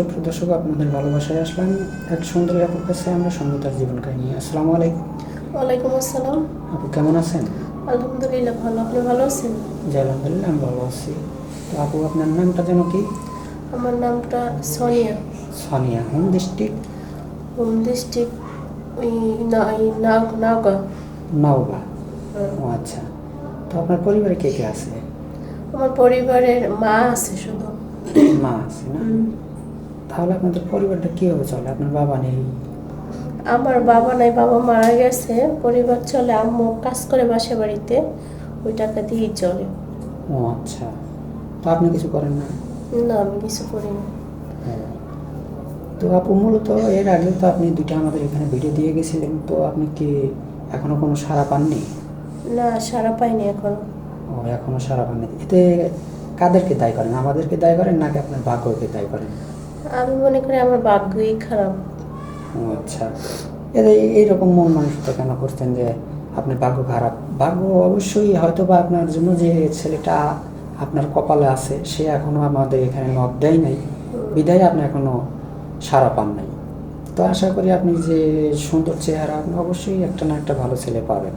সুপ্রিয় দর্শক, আপনাদের ভালোবাসায় আসলাম এক সুন্দরী আপুর কাছে। আমরা শুনবো তার জীবন কাহিনী। আসসালামু আলাইকুম। ওয়ালাইকুম আসসালাম। আপু কেমন আছেন? আলহামদুলিল্লাহ ভালো। আপনি ভালো আছেন? জি আলহামদুলিল্লাহ, আমি ভালো আছি। তো আপু, আপনার নামটা যেন কি? আমার নামটা Sonia. Sania. Home district? Home district ওই নাওগাঁ। নওগাঁ। ও আচ্ছা। তো আপনার পরিবারে কে কে আছে? আমার পরিবারের মা আছে শুধু। মা আছে না? তাহলে আপনাদের পরিবারটা কীভাবে চলে? আপনার বাবা নেই? আমার বাবা নাই, বাবা মারা গেছে। পরিবার চলে, আম্মু কাজ করে বাসা বাড়িতে, ওই টাকা দিয়েই চলে। ও আচ্ছা। তো আপনি কিছু করেন না? না, আমি কিছু করি না। তো আপু, মূলত এর আগে তো আপনি দুইটা আমাদের এখানে ভিডিও দিয়ে গেছিলেন, তো আপনি কি এখনো কোনো সাড়া পাননি? না, সারা পাইনি এখনো। ও, এখনো সাড়া পাননি। এতে কাদেরকে দায়ী করেন? আমাদেরকে দায়ী করেন নাকি আপনার ভাগ্যকে দায়ী করেন? আমি মনে করি আমার ভাগ্যই খারাপ। ও আচ্ছা। এইরকম মন মানসিকতা কেন করছেন যে আপনার ভাগ্য খারাপ? ভাগ্য অবশ্যই হয়তো বা আপনার জন্য যে ছেলেটা আপনার কপালে আছে সে এখনো আমাদের এখানে নখ দেয় নাই, বিদায় আপনি এখনো সাড়া পান নাই। তো আশা করি আপনি যে সুন্দর চেহারা, আপনি অবশ্যই একটা না একটা ভালো ছেলে পাবেন।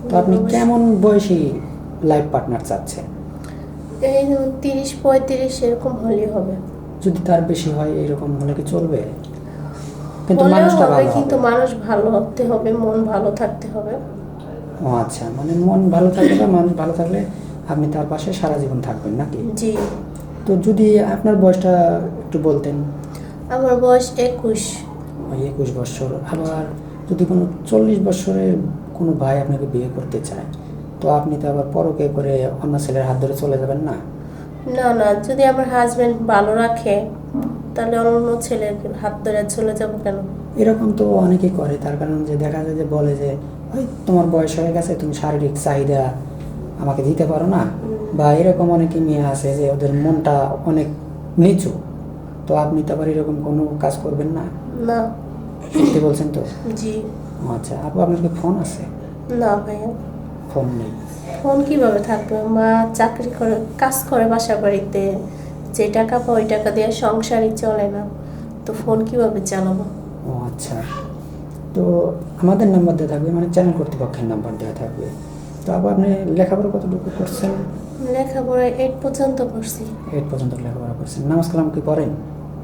তো আপনি কেমন বয়সী লাইফ পার্টনার চাচ্ছেন? এই 30-35 এরকম হলেই হবে। যদি তার বেশি হয় এরকম হলে কি চলবে? কিন্তু হলেও মানুষটা হবে, ভালো কিন্তু হবে। মানুষ ভালো হতে হবে, মন ভালো থাকতে হবে। ও আচ্ছা, মানে মন ভালো থাকলে বা মানুষ ভালো থাকলে আপনি তার পাশে সারা জীবন থাকবেন নাকি? জি। তো যদি আপনার বয়সটা একটু বলতেন। আমার বয়স 21। ওই 21 বছর। আবার যদি কোনো 40 বছরের কোনো ভাই আপনাকে বিয়ে করতে চায়, তো আপনি তো আবার পরকে করে অন্য ছেলের হাত ধরে চলে যাবেন না? না না, যদি আমার হাজবেন্ড ভালো রাখে তাহলে অন্য ছেলের হাত ধরে চলে যাব কেন? এরকম তো অনেকেই করে, তার কারণ যে দেখা যায় যে বলে যে ওই তোমার বয়স হয়ে গেছে, তুমি শারীরিক চাহিদা আমাকে দিতে পারো না, বা এরকম অনেকে মেয়ে আছে যে ওদের মনটা অনেক নিচু। তো আপনি তো আবার এরকম কোনো কাজ করবেন না। না। সত্যি বলছেন তো? জি। আচ্ছা আপু, আপনার কি ফোন আছে? না ভাইয়া, ফোন নেই? ফোন কিভাবে থাকবে? মা চাকরি করে, কাজ করে বাসা বাড়িতে, যে টাকা পায় ওই টাকা দিয়ে সংসারই চলে না, তো ফোন কিভাবে চালাবো? ও আচ্ছা। তো আমাদের নাম্বার দেওয়া থাকবে, মানে চ্যানেল কর্তৃপক্ষের নাম্বার দেওয়া থাকবে। তো আপু, আপনি লেখাপড়া কতটুকু করছেন? লেখাপড়া 8 পর্যন্ত করছি। 8 পর্যন্ত লেখাপড়া করছেন। নামাজ কালাম কি পড়েন?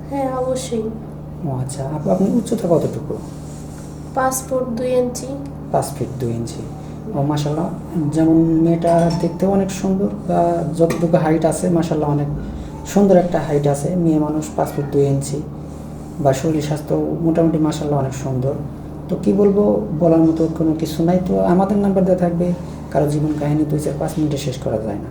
হ্যাঁ, অবশ্যই। ও আচ্ছা আপু, আপনি উচ্চতা কতটুকু? 5 ফুট 2 ইঞ্চি। 5 ফিট 2 ইঞ্চি। ও মাশাল্লাহ। যেমন মেয়েটা দেখতেও অনেক সুন্দর, বা যতটুকু হাইট আছে মাশাল্লাহ অনেক সুন্দর একটা হাইট আছে। মেয়ে মানুষ 5 ফিট 2 ইঞ্চি, বা শরীর স্বাস্থ্য মোটামুটি মাশাল্লাহ অনেক সুন্দর। তো কি বলবো, বলার মতো কোনো কিছু নাই। তো আমাদের নাম্বার দেওয়া থাকবে। কারো জীবন কাহিনী 2-4-5 মিনিটে শেষ করা যায় না।